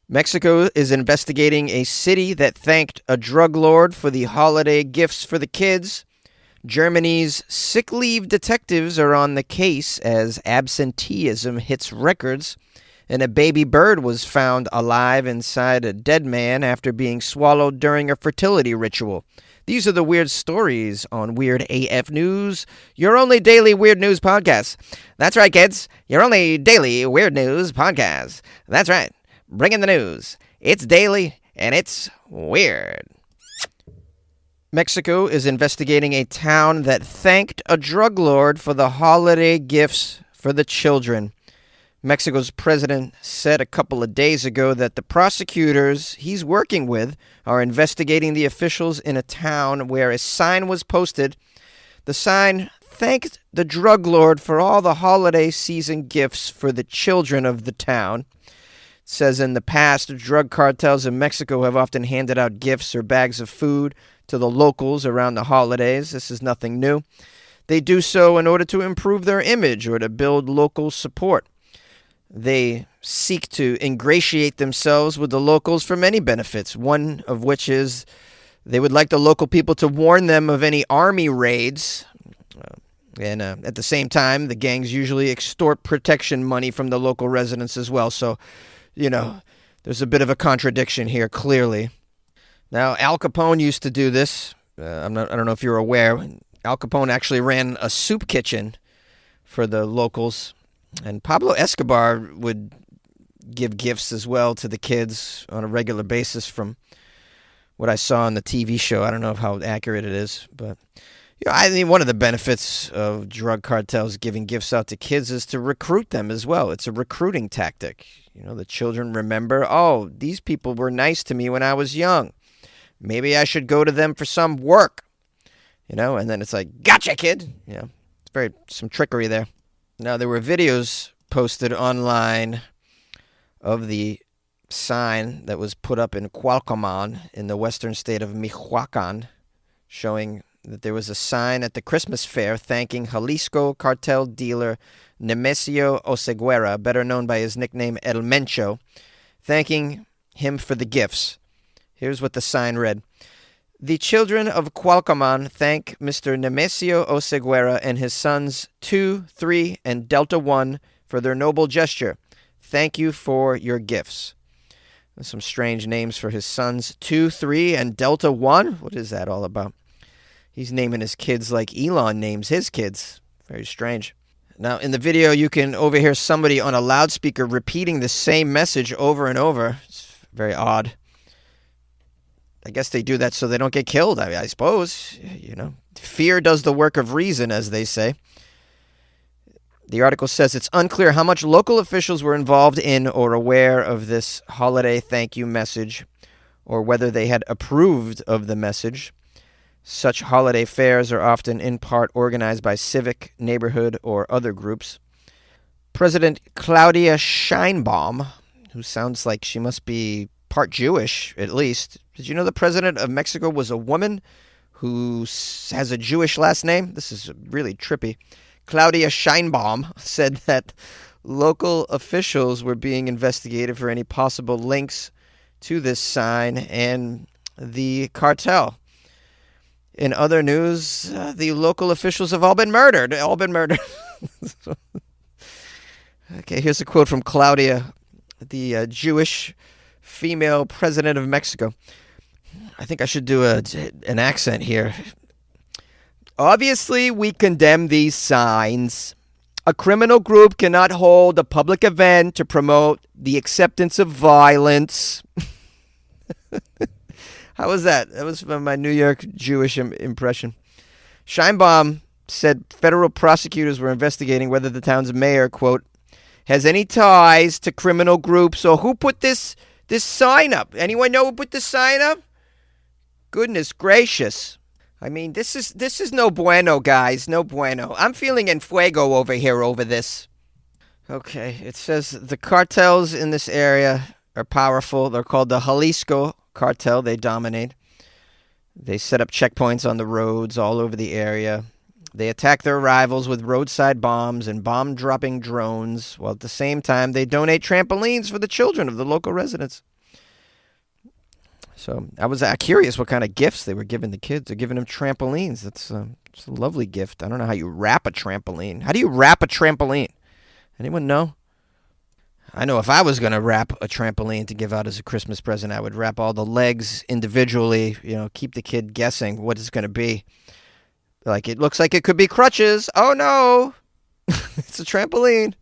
Mexico is investigating a city that thanked a drug lord for the holiday gifts for the kids. Germany's sick leave detectives are on the case as absenteeism hits records. And a baby bird was found alive inside a dead man after being swallowed during a fertility ritual. These are the weird stories on Weird AF News, your only daily weird news podcast. That's right, kids. Your only daily weird news podcast. That's right. Bringing the news. It's daily and it's weird. Mexico is investigating a town that thanked a drug lord for the holiday gifts for the children. Mexico's president said a couple of days ago that the prosecutors he's working with are investigating the officials in a town where a sign was posted. The sign thanked the drug lord for all the holiday season gifts for the children of the town. It says in the past, drug cartels in Mexico have often handed out gifts or bags of food to the locals around the holidays. This is nothing new. They do so in order to improve their image or to build local support. They seek to ingratiate themselves with the locals for many benefits, one of which is they would like the local people to warn them of any army raids. And at the same time, the gangs usually extort protection money from the local residents as well. So, there's a bit of a contradiction here, clearly. Now, Al Capone used to do this. I don't know if you're aware. Al Capone actually ran a soup kitchen for the locals. And Pablo Escobar would give gifts as well to the kids on a regular basis from what I saw on the TV show. I don't know how accurate it is, but I think one of the benefits of drug cartels giving gifts out to kids is to recruit them as well. It's a recruiting tactic. The children remember, oh, these people were nice to me when I was young. Maybe I should go to them for some work. And then it's like, gotcha, kid. It's some trickery there. Now, there were videos posted online of the sign that was put up in Cualcomán in the western state of Michoacán, showing that there was a sign at the Christmas fair thanking Jalisco cartel dealer Nemesio Oseguera, better known by his nickname El Mencho, thanking him for the gifts. Here's what the sign read. The children of Cualcomán thank Mr. Nemesio Oseguera and his sons 2, 3, and Delta 1 for their noble gesture. Thank you for your gifts. There's some strange names for his sons, 2, 3, and Delta 1. What is that all about? He's naming his kids like Elon names his kids. Very strange. Now, in the video, you can overhear somebody on a loudspeaker repeating the same message over and over. It's very odd. I guess they do that so they don't get killed, I suppose. Fear does the work of reason, as they say. The article says it's unclear how much local officials were involved in or aware of this holiday thank you message, or whether they had approved of the message. Such holiday fairs are often in part organized by civic, neighborhood, or other groups. President Claudia Sheinbaum, who sounds like she must be part Jewish, at least. Did you know the president of Mexico was a woman who has a Jewish last name? This is really trippy. Claudia Sheinbaum said that local officials were being investigated for any possible links to this sign and the cartel. In other news, the local officials have all been murdered. Okay, here's a quote from Claudia, the Jewish female president of Mexico. I think I should do an accent here. Obviously, we condemn these signs. A criminal group cannot hold a public event to promote the acceptance of violence. How was that? That was from my New York Jewish impression. Sheinbaum said federal prosecutors were investigating whether the town's mayor, quote, has any ties to criminal groups. So who put this sign up? Anyone know who put this sign up? Goodness gracious. I mean, this is no bueno, guys. No bueno. I'm feeling en fuego over here over this. Okay, it says the cartels in this area are powerful. They're called the Jalisco cartel. They dominate. They set up checkpoints on the roads all over the area. They attack their rivals with roadside bombs and bomb-dropping drones, while at the same time they donate trampolines for the children of the local residents. So I was curious what kind of gifts they were giving the kids. They're giving them trampolines. It's a lovely gift. I don't know how you wrap a trampoline. How do you wrap a trampoline? Anyone know? I know if I was going to wrap a trampoline to give out as a Christmas present, I would wrap all the legs individually, keep the kid guessing what it's going to be. Like, it looks like it could be crutches. Oh, no. It's a trampoline.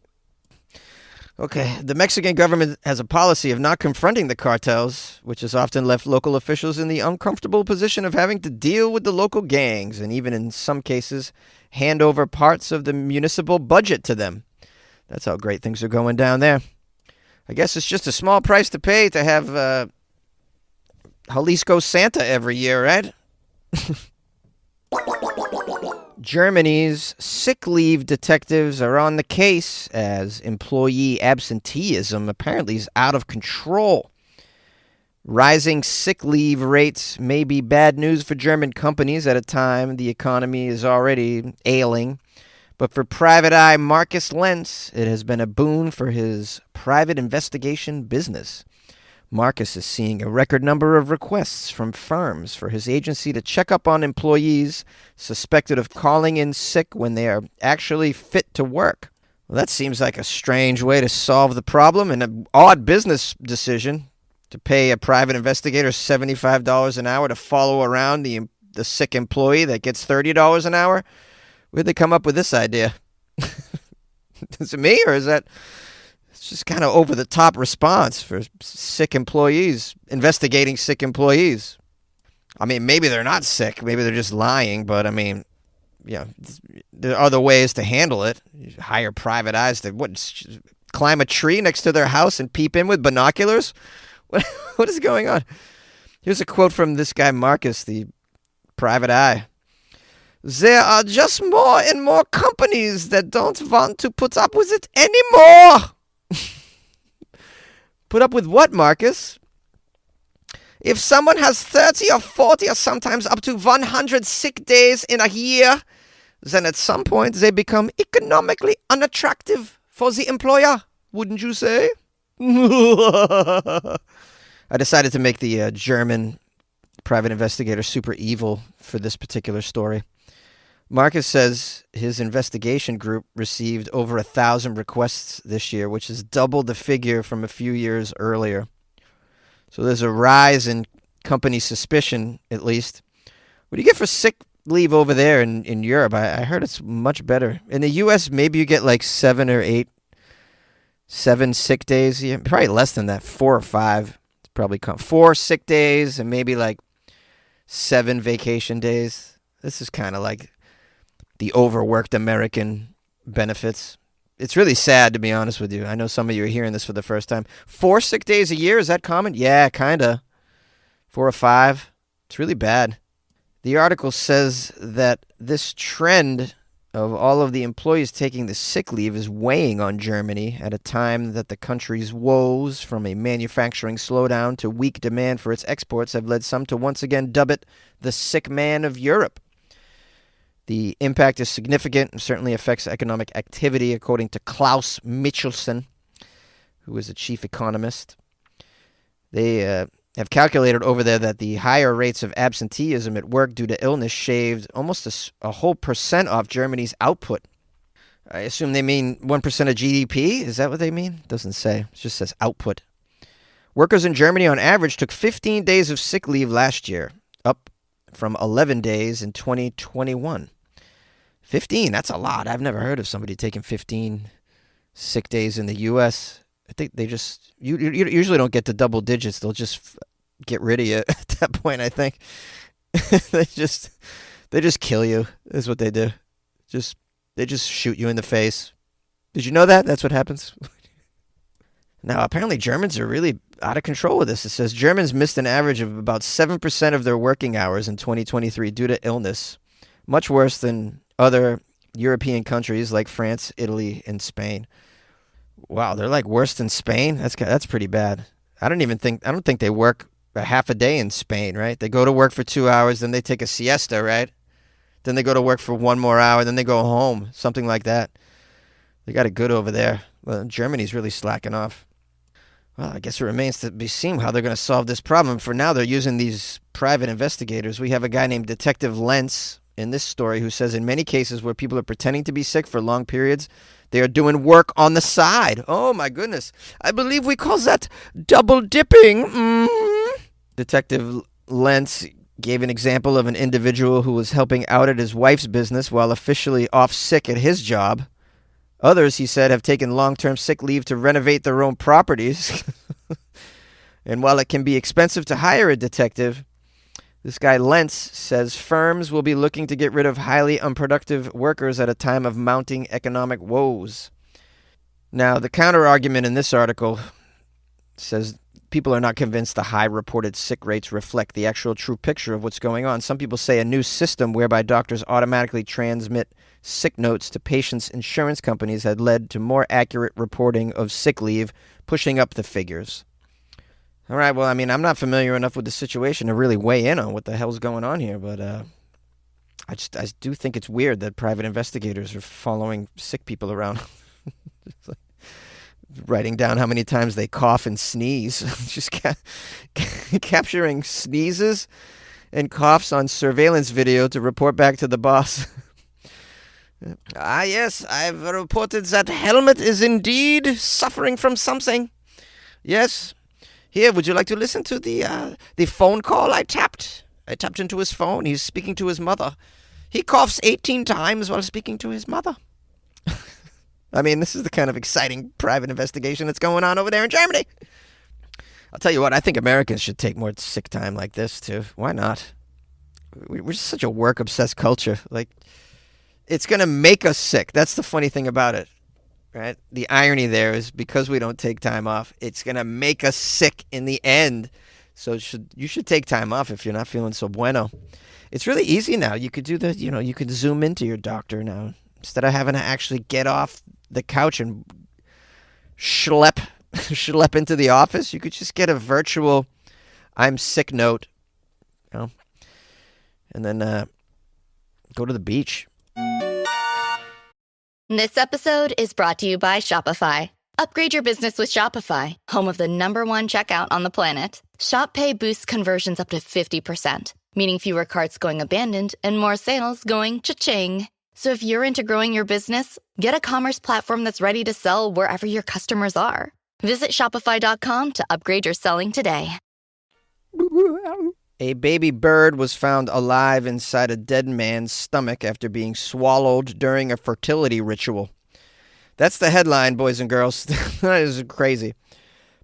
Okay, the Mexican government has a policy of not confronting the cartels, which has often left local officials in the uncomfortable position of having to deal with the local gangs and even in some cases hand over parts of the municipal budget to them. That's how great things are going down there. I guess it's just a small price to pay to have Jalisco Santa every year, right? Germany's sick leave detectives are on the case as employee absenteeism apparently is out of control. Rising sick leave rates may be bad news for German companies at a time the economy is already ailing. But for private eye Marcus Lentz, it has been a boon for his private investigation business. Marcus is seeing a record number of requests from firms for his agency to check up on employees suspected of calling in sick when they are actually fit to work. Well, that seems like a strange way to solve the problem and an odd business decision to pay a private investigator $75 an hour to follow around the sick employee that gets $30 an hour. Where'd they come up with this idea? Is it me, or is that... It's just kind of over-the-top response for sick employees, investigating sick employees. I mean, maybe they're not sick. Maybe they're just lying. But, I mean, there are other ways to handle it. You hire private eyes to climb a tree next to their house and peep in with binoculars? What is going on? Here's a quote from this guy, Marcus, the private eye. There are just more and more companies that don't want to put up with it anymore. Put up with what, Marcus? If someone has 30 or 40 or sometimes up to 100 sick days in a year, then at some point they become economically unattractive for the employer, wouldn't you say? I decided to make the German private investigator super evil for this particular story. Marcus says his investigation group received over 1,000 requests this year, which is double the figure from a few years earlier. So there's a rise in company suspicion, at least. What do you get for sick leave over there in Europe? I heard it's much better. In the U.S., maybe you get like 7 sick days. Yeah, probably less than that, 4 or 5. It's probably 4 sick days and maybe like 7 vacation days. This is kind of like the overworked American benefits. It's really sad, to be honest with you. I know some of you are hearing this for the first time. 4 sick days a year, is that common? Yeah, kind of. 4 or 5. It's really bad. The article says that this trend of all of the employees taking the sick leave is weighing on Germany at a time that the country's woes, from a manufacturing slowdown to weak demand for its exports, have led some to once again dub it the sick man of Europe. The impact is significant and certainly affects economic activity, according to Klaus Michelsen, who is a chief economist. They have calculated over there that the higher rates of absenteeism at work due to illness shaved almost a whole % off Germany's output. I assume they mean 1% of GDP? Is that what they mean? Doesn't say. It just says output. Workers in Germany on average took 15 days of sick leave last year, up from 11 days in 2021. 15, that's a lot. I've never heard of somebody taking 15 sick days in the U.S. I think they just, you usually don't get to double digits. They'll just get rid of you at that point, I think. They just kill you, is what they do. They just shoot you in the face. Did you know that? That's what happens. Now, apparently Germans are really out of control with this. It says Germans missed an average of about 7% of their working hours in 2023 due to illness, much worse than other European countries like France, Italy, and Spain. Wow, they're like worse than Spain? That's pretty bad. I don't think they work a half a day in Spain, right? They go to work for 2 hours, then they take a siesta, right? Then they go to work for 1 more hour. Then they go home. Something like that. They got it good over there. Well, Germany's really slacking off. Well, I guess it remains to be seen how they're going to solve this problem. For now, they're using these private investigators. We have a guy named Detective Lentz in this story who says in many cases where people are pretending to be sick for long periods, they are doing work on the side. Oh, my goodness. I believe we call that double dipping. Detective Lentz gave an example of an individual who was helping out at his wife's business while officially off sick at his job. Others, he said, have taken long-term sick leave to renovate their own properties. And while it can be expensive to hire a detective, this guy Lentz says firms will be looking to get rid of highly unproductive workers at a time of mounting economic woes. Now, the counter-argument in this article says people are not convinced the high reported sick rates reflect the actual true picture of what's going on. Some people say a new system whereby doctors automatically transmit sick notes to patients' insurance companies had led to more accurate reporting of sick leave, pushing up the figures. All right, well, I mean, I'm not familiar enough with the situation to really weigh in on what the hell's going on here, but I do think it's weird that private investigators are following sick people around. It's like writing down how many times they cough and sneeze. Just capturing sneezes and coughs on surveillance video to report back to the boss. Yes, I've reported that Helmet is indeed suffering from something. Yes. Here, would you like to listen to the phone call I tapped? I tapped into his phone. He's speaking to his mother. He coughs 18 times while speaking to his mother. I mean, this is the kind of exciting private investigation that's going on over there in Germany. I'll tell you what, I think Americans should take more sick time like this, too. Why not? We're just such a work-obsessed culture. Like, it's going to make us sick. That's the funny thing about it, right? The irony there is because we don't take time off, it's going to make us sick in the end. So you should take time off if you're not feeling so bueno. It's really easy now. You could do you could zoom into your doctor now. Instead of having to actually get off the couch and schlep into the office, you could just get a virtual I'm sick note, and then go to the beach. This episode is brought to you by Shopify. Upgrade your business with Shopify, home of the #1 checkout on the planet. Shop Pay boosts conversions up to 50%, meaning fewer carts going abandoned and more sales going cha-ching. So if you're into growing your business, get a commerce platform that's ready to sell wherever your customers are. Visit Shopify.com to upgrade your selling today. A baby bird was found alive inside a dead man's stomach after being swallowed during a fertility ritual. That's the headline, boys and girls. That is crazy.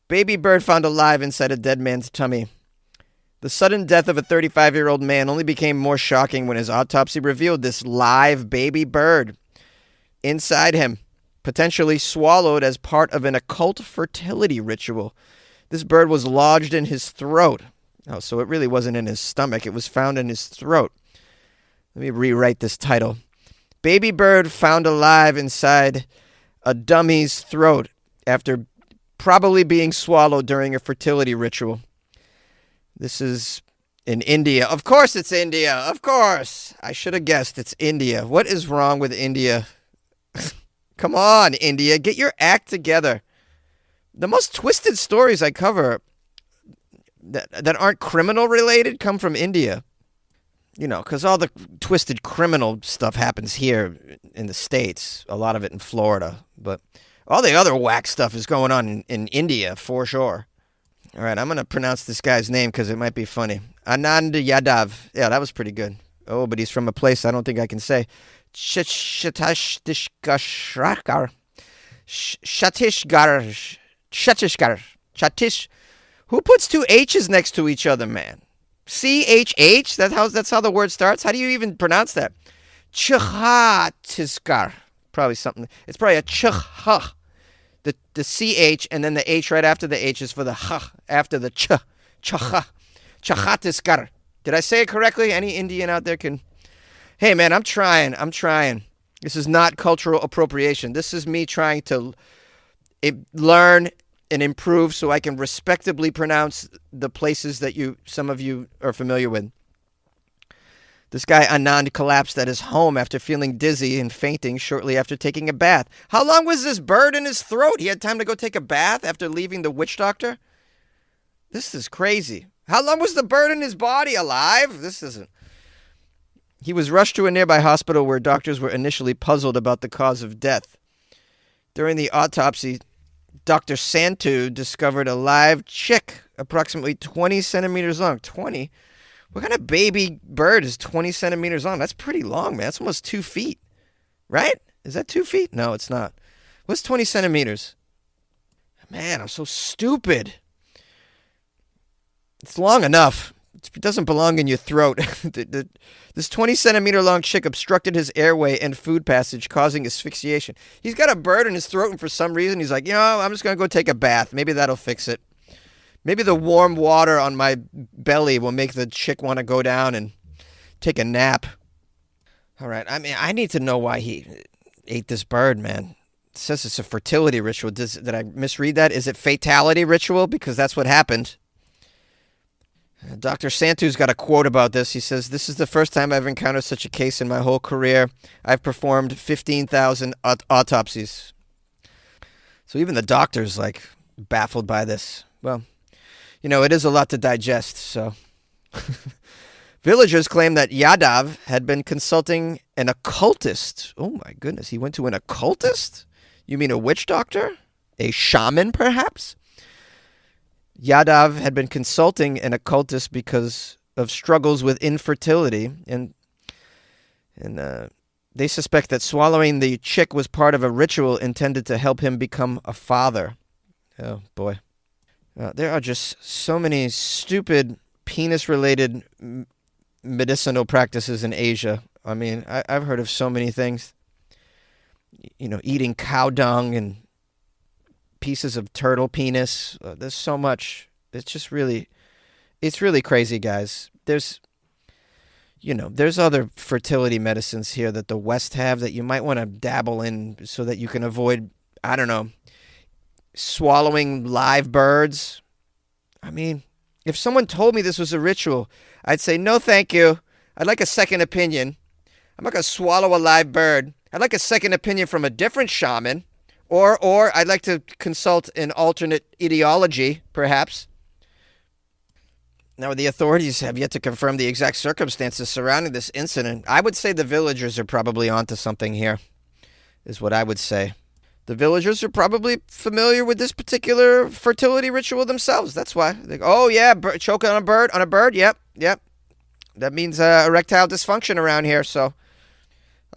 Baby bird found alive inside a dead man's tummy. The sudden death of a 35-year-old man only became more shocking when his autopsy revealed this live baby bird inside him, potentially swallowed as part of an occult fertility ritual. This bird was lodged in his throat. Oh, so it really wasn't in his stomach. It was found in his throat. Let me rewrite this title. Baby bird found alive inside a dummy's throat after probably being swallowed during a fertility ritual. This is in India. Of course it's India. Of course. I should have guessed it's India. What is wrong with India? Come on, India. Get your act together. The most twisted stories I cover that aren't criminal related come from India. Because all the twisted criminal stuff happens here in the States. A lot of it in Florida. But all the other whack stuff is going on in India, for sure. All right, I'm going to pronounce this guy's name because it might be funny. Anand Yadav. Yeah, that was pretty good. Oh, but he's from a place I don't think I can say. Chhattisgarh. Who puts two H's next to each other, man? C-H-H? That's how the word starts? How do you even pronounce that? Chhattisgarh. Probably something. It's probably a chh. The C-H and then the H right after the H is for the H after the Ch. Chhattisgarh. Did I say it correctly? Any Indian out there can... Hey, man, I'm trying. This is not cultural appropriation. This is me trying to learn and improve so I can respectably pronounce the places that some of you are familiar with. This guy, Anand, collapsed at his home after feeling dizzy and fainting shortly after taking a bath. How long was this bird in his throat? He had time to go take a bath after leaving the witch doctor? This is crazy. How long was the bird in his body? Alive? This isn't. He was rushed to a nearby hospital where doctors were initially puzzled about the cause of death. During the autopsy, Dr. Santu discovered a live chick approximately 20 centimeters long. 20? What kind of baby bird is 20 centimeters long? That's pretty long, man. That's almost 2 feet. Right? Is that 2 feet? No, it's not. What's 20 centimeters? Man, I'm so stupid. It's long enough. It doesn't belong in your throat. This 20 centimeter long chick obstructed his airway and food passage, causing asphyxiation. He's got a bird in his throat, and for some reason, he's like, I'm just going to go take a bath. Maybe that'll fix it. Maybe the warm water on my belly will make the chick want to go down and take a nap. All right. I mean, I need to know why he ate this bird, man. It says it's a fertility ritual. Did I misread that? Is it fatality ritual? Because that's what happened. Dr. Santu's got a quote about this. He says, "This is the first time I've encountered such a case in my whole career. I've performed 15,000 autopsies." So even the doctor's like baffled by this. Well, it is a lot to digest, so. Villagers claim that Yadav had been consulting an occultist. Oh my goodness, he went to an occultist? You mean a witch doctor? A shaman, perhaps? Yadav had been consulting an occultist because of struggles with infertility, and they suspect that swallowing the chick was part of a ritual intended to help him become a father. Oh, boy. There are just so many stupid penis-related medicinal practices in Asia. I mean, I've heard of so many things. Eating cow dung and pieces of turtle penis. There's so much. It's really crazy, guys. There's other fertility medicines here that the West have that you might want to dabble in so that you can avoid, I don't know, swallowing live birds. I mean, if someone told me this was a ritual, I'd say, no, thank you. I'd like a second opinion. I'm not going to swallow a live bird. I'd like a second opinion from a different shaman. Or I'd like to consult an alternate ideology, perhaps. Now, the authorities have yet to confirm the exact circumstances surrounding this incident. I would say the villagers are probably onto something here, is what I would say. The villagers are probably familiar with this particular fertility ritual themselves. That's why. Choke on a bird. Yep. That means erectile dysfunction around here. So,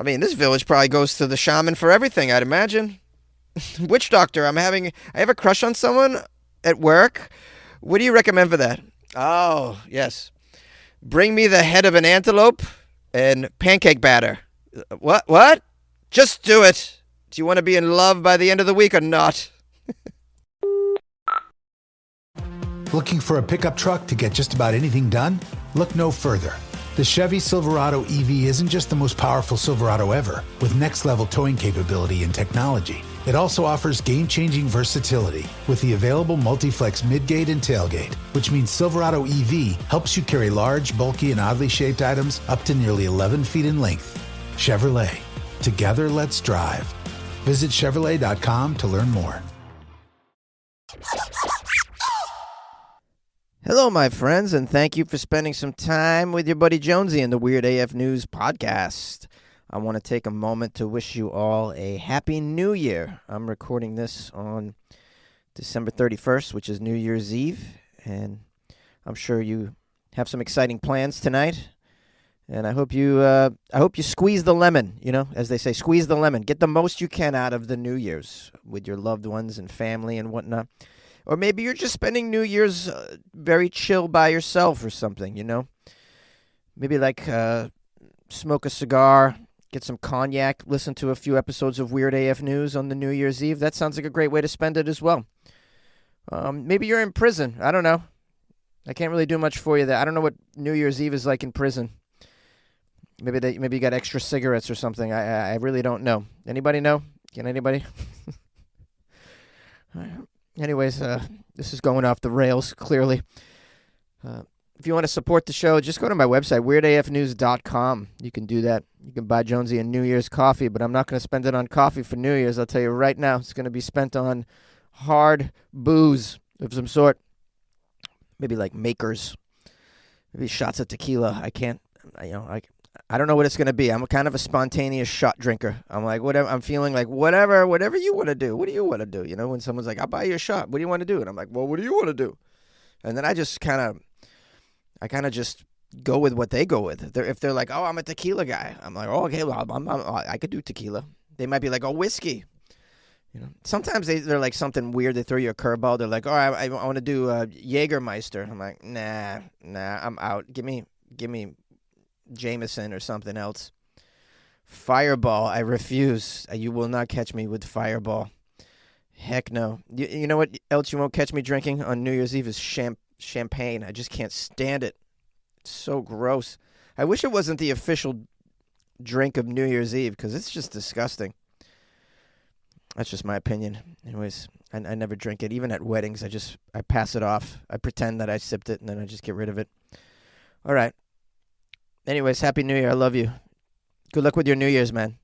I mean, this village probably goes to the shaman for everything, I'd imagine. Witch doctor, I have a crush on someone at work. What do you recommend for that? Oh, yes. Bring me the head of an antelope and pancake batter. What? Just do it. Do you want to be in love by the end of the week or not? Looking for a pickup truck to get just about anything done? Look no further. The Chevy Silverado EV isn't just the most powerful Silverado ever, with next-level towing capability and technology. It also offers game-changing versatility with the available multi-flex midgate and tailgate, which means Silverado EV helps you carry large, bulky, and oddly shaped items up to nearly 11 feet in length. Chevrolet. Together, let's drive. Visit Chevrolet.com to learn more. Hello, my friends, and thank you for spending some time with your buddy Jonesy in the Weird AF News podcast. I want to take a moment to wish you all a happy new year. I'm recording this on December 31st, which is New Year's Eve, and I'm sure you have some exciting plans tonight. And I hope you squeeze the lemon, as they say, squeeze the lemon. Get the most you can out of the New Year's with your loved ones and family and whatnot. Or maybe you're just spending New Year's very chill by yourself or something, Maybe smoke a cigar, get some cognac, listen to a few episodes of Weird AF News on the New Year's Eve. That sounds like a great way to spend it as well. Maybe you're in prison. I don't know. I can't really do much for you there. I don't know what New Year's Eve is like in prison. Maybe you got extra cigarettes or something. I really don't know. Anybody know? Can anybody? Anyways, this is going off the rails, clearly. if you want to support the show, just go to my website, weirdafnews.com. You can do that. You can buy Jonesy a New Year's coffee, but I'm not going to spend it on coffee for New Year's. I'll tell you right now, it's going to be spent on hard booze of some sort. Maybe like Makers. Maybe shots of tequila. I don't know what it's going to be. I'm kind of a spontaneous shot drinker. I'm like, whatever. I'm feeling like whatever you want to do. What do you want to do? You know, when someone's like, I'll buy you a shot. What do you want to do? And I'm like, well, what do you want to do? And then I kind of just go with what they go with. If they're like, oh, I'm a tequila guy. I'm like, oh, okay, well, I could do tequila. They might be like, oh, whiskey. You know, sometimes they're like something weird. They throw you a curveball. They're like, oh, I want to do Jägermeister. I'm like, nah, I'm out. Give me Jameson or something else. Fireball, I refuse. You will not catch me with Fireball. Heck no. You know what else you won't catch me drinking on New Year's Eve is champagne. I just can't stand it. It's so gross. I wish it wasn't the official drink of New Year's Eve because it's just disgusting. That's just my opinion. Anyways, I never drink it. Even at weddings, I pass it off. I pretend that I sipped it, and then I just get rid of it. All right. Anyways, Happy New Year. I love you. Good luck with your New Year's, man.